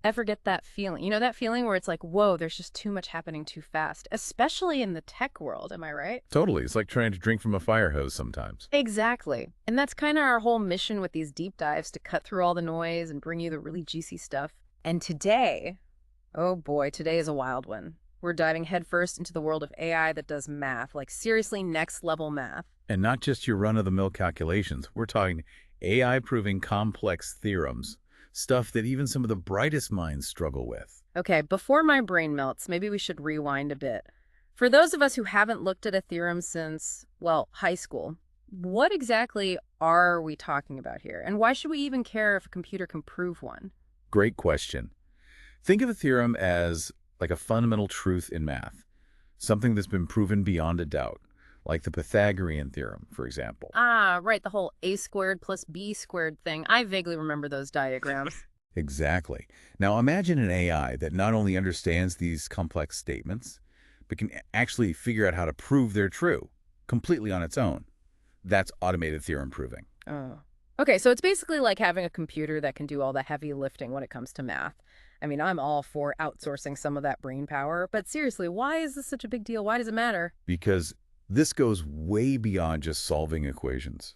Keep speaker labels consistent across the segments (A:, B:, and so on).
A: Ever get that feeling? You know that feeling where it's like, whoa, there's just too much happening too fast, especially in the tech world, am I right?
B: Totally. It's like trying to drink from a fire hose sometimes.
A: Exactly. And that's kind of our whole mission with these deep dives, to cut through all the noise and bring you the really juicy stuff. And today, oh boy, today is a wild one. We're diving headfirst into the world of AI that does math, like seriously next level math.
B: And not just your run-of-the-mill calculations. We're talking AI proving complex theorems, stuff that even some of the brightest minds struggle with.
A: Okay, before my brain melts, maybe we should rewind a bit. For those of us who haven't looked at a theorem since, well, high school, what exactly are we talking about here? And why should we even care if a computer can prove one?
B: Great question. Think of a theorem as like a fundamental truth in math, something that's been proven beyond a doubt, like the Pythagorean theorem, for example.
A: Ah, right, the whole a squared plus b squared thing. I vaguely remember those diagrams.
B: Exactly. Now imagine an AI that not only understands these complex statements, but can actually figure out how to prove they're true, completely on its own. That's automated theorem proving.
A: Oh. Okay, so it's basically like having a computer that can do all the heavy lifting when it comes to math. I mean, I'm all for outsourcing some of that brain power, but seriously, why is this such a big deal? Why does it matter?
B: Because this goes way beyond just solving equations.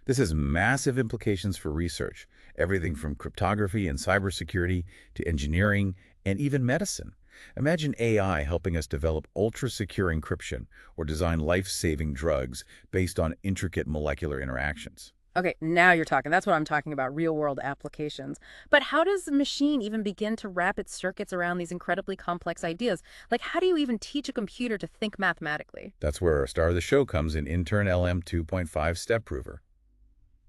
B: This has massive implications for research, everything from cryptography and cybersecurity to engineering and even medicine. Imagine AI helping us develop ultra-secure encryption or design life-saving drugs based on intricate molecular interactions.
A: Okay, now you're talking. That's what I'm talking about, real-world applications. But how does the machine even begin to wrap its circuits around these incredibly complex ideas? Like, how do you even teach a computer to think mathematically?
B: That's where our star of the show comes in intern LM 2.5 step prover.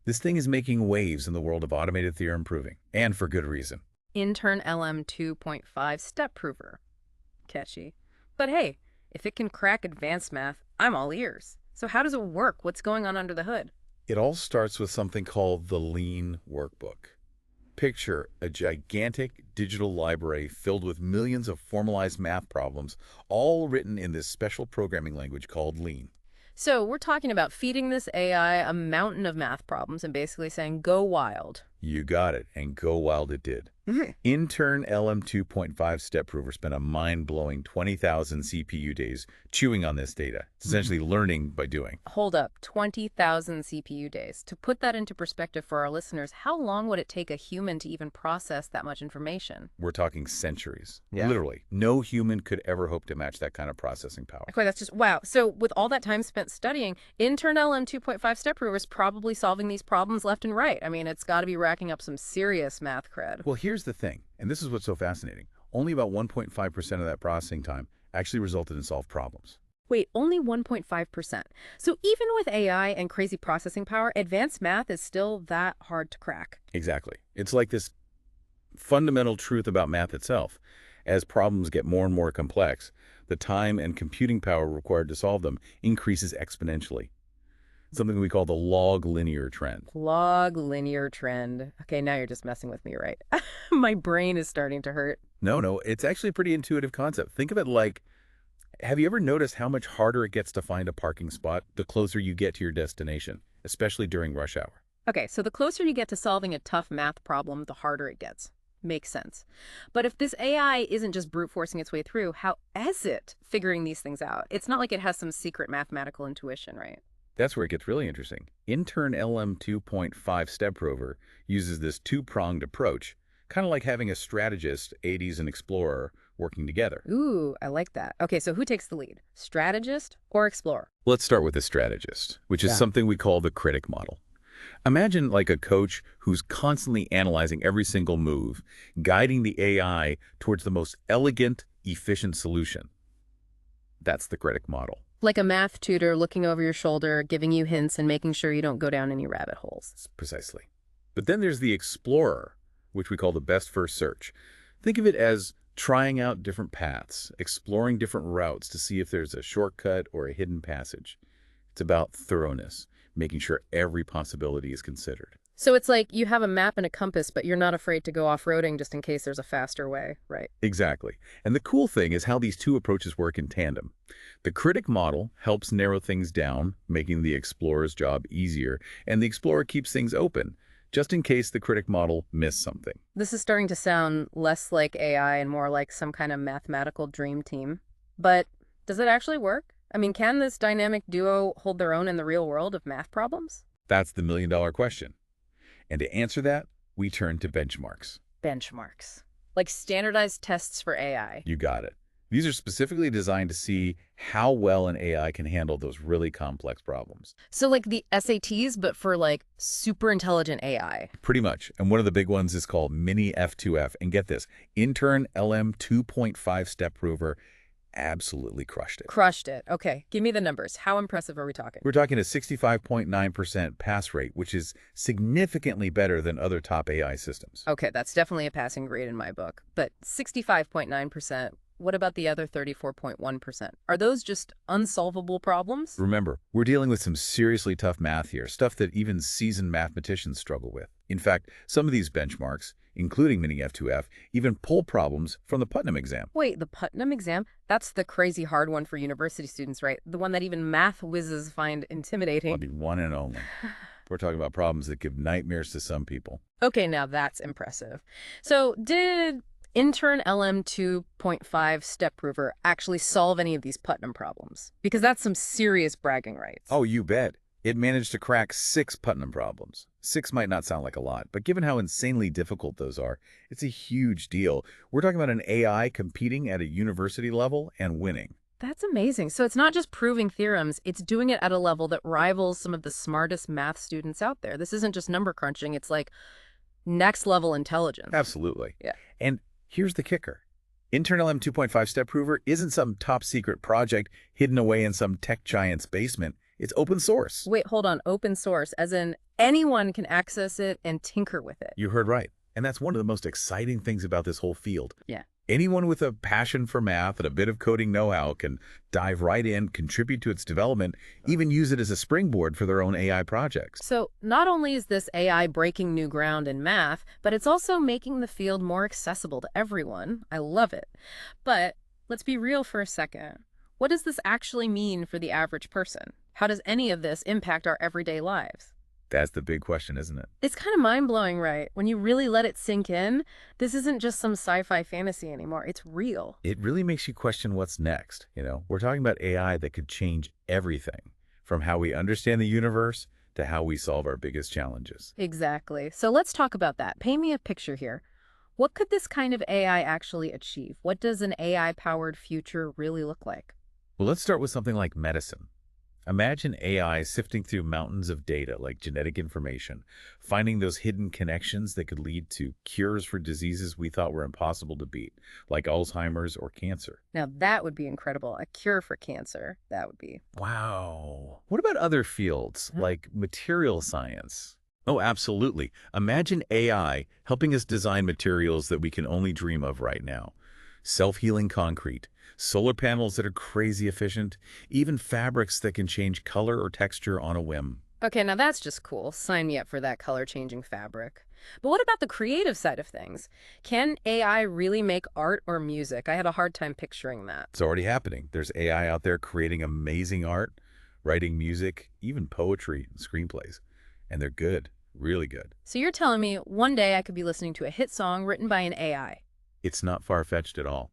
B: This thing is making waves in the world of automated theorem proving, and for good reason.
A: Intern LM 2.5 step prover. Catchy. But hey, if it can crack advanced math, I'm all ears. So how does it work? What's going on under the hood?
B: It all starts with something called the Lean-workbook. Picture a gigantic digital library filled with millions of formalized math problems, all written in this special programming language called Lean.
A: So we're talking about feeding this AI a mountain of math problems and basically saying, go wild.
B: You got it, and go wild it did. Intern LM 2.5 step prover spent a mind-blowing 20,000 CPU days chewing on this data. It's essentially learning by doing.
A: Hold up, 20,000 CPU days. To put that into perspective for our listeners, how long would it take a human to even process that much information?
B: We're talking centuries.
A: Yeah.
B: Literally. No human could ever hope to match that kind of processing power.
A: Okay, that's just, wow. So with all that time spent studying, intern LM 2.5 step prover is probably solving these problems left and right. I mean, it's got to be racking up some serious math cred.
B: Well, here's the thing, and this is what's so fascinating. Only about 1.5% of that processing time actually resulted in solved problems.
A: Wait, only 1.5%. So even with AI and crazy processing power, advanced math is still that hard to crack.
B: Exactly. It's like this fundamental truth about math itself. As problems get more and more complex, the time and computing power required to solve them increases exponentially. Something we call the log linear trend.
A: Log linear trend. Okay, now you're just messing with me, right? My brain is starting to hurt.
B: No, it's actually a pretty intuitive concept. Think of it like, have you ever noticed how much harder it gets to find a parking spot the closer you get to your destination, especially during rush hour?
A: Okay, so the closer you get to solving a tough math problem, the harder it gets. Makes sense. But if this AI isn't just brute forcing its way through, how is it figuring these things out? It's not like it has some secret mathematical intuition, right?
B: That's where it gets really interesting. Intern LM 2.5 step prover uses this two-pronged approach, kind of like having a strategist, 80s, and explorer working together.
A: Ooh, I like that. Okay, so who takes the lead? Strategist or explorer?
B: Let's start with the strategist, which is
A: Yeah.
B: something we call the critic model. Imagine like a coach who's constantly analyzing every single move, guiding the AI towards the most elegant, efficient solution. That's the critic model.
A: Like a math tutor looking over your shoulder, giving you hints and making sure you don't go down any rabbit holes.
B: Precisely. But then there's the explorer, which we call the best first search. Think of it as trying out different paths, exploring different routes to see if there's a shortcut or a hidden passage. It's about thoroughness, making sure every possibility is considered.
A: So it's like you have a map and a compass, but you're not afraid to go off-roading just in case there's a faster way, right?
B: Exactly. And the cool thing is how these two approaches work in tandem. The critic model helps narrow things down, making the explorer's job easier, and the explorer keeps things open, just in case the critic model missed something.
A: This is starting to sound less like AI and more like some kind of mathematical dream team. But does it actually work? I mean, can this dynamic duo hold their own in the real world of math problems?
B: That's the million-dollar question. And to answer that, we turn to benchmarks.
A: Benchmarks. Like standardized tests for AI.
B: You got it. These are specifically designed to see how well an AI can handle those really complex problems.
A: So like the SATs, but for like super intelligent AI.
B: Pretty much. And one of the big ones is called Mini F2F. And get this, Intern LM 2.5 Step Prover absolutely crushed it.
A: Crushed it. Okay, give me the numbers. How impressive are we talking?
B: We're talking a 65.9% pass rate, which is significantly better than other top AI systems.
A: Okay, that's definitely a passing grade in my book. But 65.9%, what about the other 34.1%? Are those just unsolvable problems?
B: Remember, we're dealing with some seriously tough math here, stuff that even seasoned mathematicians struggle with. In fact, some of these benchmarks, including Mini F2F, even pull problems from the Putnam exam.
A: Wait, the Putnam exam? That's the crazy hard one for university students, right? The one that even math whizzes find intimidating.
B: The one and only. We're talking about problems that give nightmares to some people.
A: Okay, now that's impressive. So did Intern LM 2.5 Step Prover actually solve any of these Putnam problems? Because that's some serious bragging rights.
B: Oh, you bet. It managed to crack 6 Putnam problems. 6 might not sound like a lot, but given how insanely difficult those are, it's a huge deal. We're talking about an AI competing at a university level and winning.
A: That's amazing. So it's not just proving theorems, it's doing it at a level that rivals some of the smartest math students out there. This isn't just number crunching, it's like next level intelligence.
B: Absolutely.
A: Yeah.
B: And here's the kicker. Intern LM 2.5 Step Prover isn't some top secret project hidden away in some tech giant's basement. It's open source.
A: Wait, hold on. Open source, as in anyone can access it and tinker with it.
B: You heard right. And that's one of the most exciting things about this whole field.
A: Yeah.
B: Anyone with a passion for math and a bit of coding know-how can dive right in, contribute to its development, even use it as a springboard for their own AI projects.
A: So not only is this AI breaking new ground in math, but it's also making the field more accessible to everyone. I love it. But let's be real for a second. What does this actually mean for the average person? How does any of this impact our everyday lives?
B: That's the big question, isn't it?
A: It's kind of mind-blowing, right? When you really let it sink in, this isn't just some sci-fi fantasy anymore. It's real.
B: It really makes you question what's next. We're talking about AI that could change everything, from how we understand the universe to how we solve our biggest challenges.
A: Exactly. So let's talk about that. Paint me a picture here. What could this kind of AI actually achieve? What does an AI-powered future really look like?
B: Well, let's start with something like medicine. Imagine AI sifting through mountains of data like genetic information, finding those hidden connections that could lead to cures for diseases we thought were impossible to beat, like Alzheimer's or cancer.
A: Now that would be incredible. A cure for cancer. That would be.
B: Wow. What about other fields like material science? Oh, absolutely. Imagine AI helping us design materials that we can only dream of right now. Self-healing concrete, solar panels that are crazy efficient, even fabrics that can change color or texture on a whim.
A: Okay, now that's just cool. Sign me up for that color-changing fabric. But what about the creative side of things? Can AI really make art or music? I had a hard time picturing that.
B: It's already happening. There's AI out there creating amazing art, writing music, even poetry and screenplays. And they're good, really good.
A: So you're telling me one day I could be listening to a hit song written by an AI?
B: It's not far-fetched at all.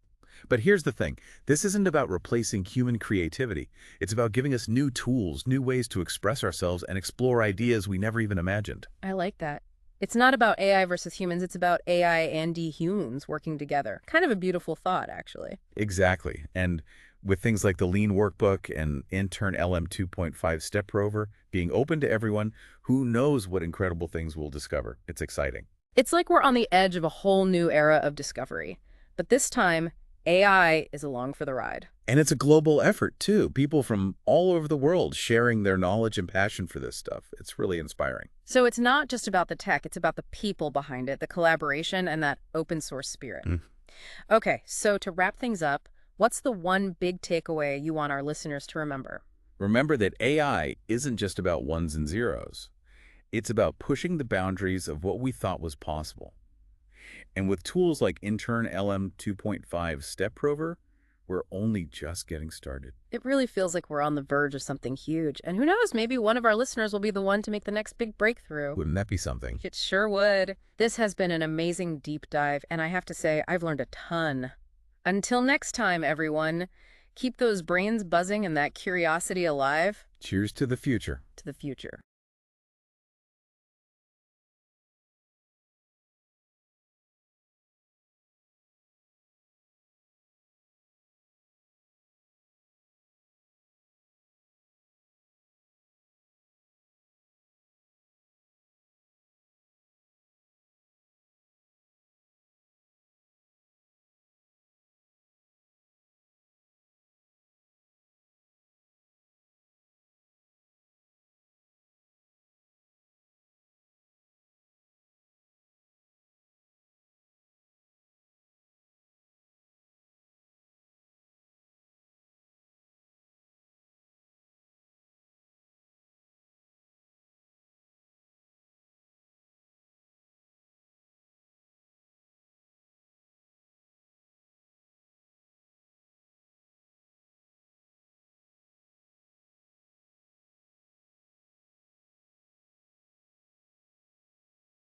B: But here's the thing. This isn't about replacing human creativity. It's about giving us new tools, new ways to express ourselves and explore ideas we never even imagined.
A: I like that. It's not about AI versus humans. It's about AI and humans working together. Kind of a beautiful thought, actually.
B: Exactly. And with things like the Lean workbook and Intern LM 2.5 Step Rover being open to everyone, who knows what incredible things we'll discover. It's exciting.
A: It's like we're on the edge of a whole new era of discovery. But this time, AI is along for the ride.
B: And it's a global effort, too. People from all over the world sharing their knowledge and passion for this stuff. It's really inspiring.
A: So it's not just about the tech, it's about the people behind it, the collaboration, and that open source spirit. Okay, so to wrap things up, what's the one big takeaway you want our listeners to remember?
B: Remember that AI isn't just about ones and zeros. It's about pushing the boundaries of what we thought was possible. And with tools like Intern LM 2.5 Step Rover, We're only just getting started.
A: It really feels like we're on the verge of something huge. And who knows, maybe one of our listeners will be the one to make the next big breakthrough.
B: Wouldn't that be something?
A: It sure would. This has been an amazing deep dive, and I have to say, I've learned a ton. Until next time, everyone, keep those brains buzzing and that curiosity alive.
B: Cheers to the future.
A: To the future.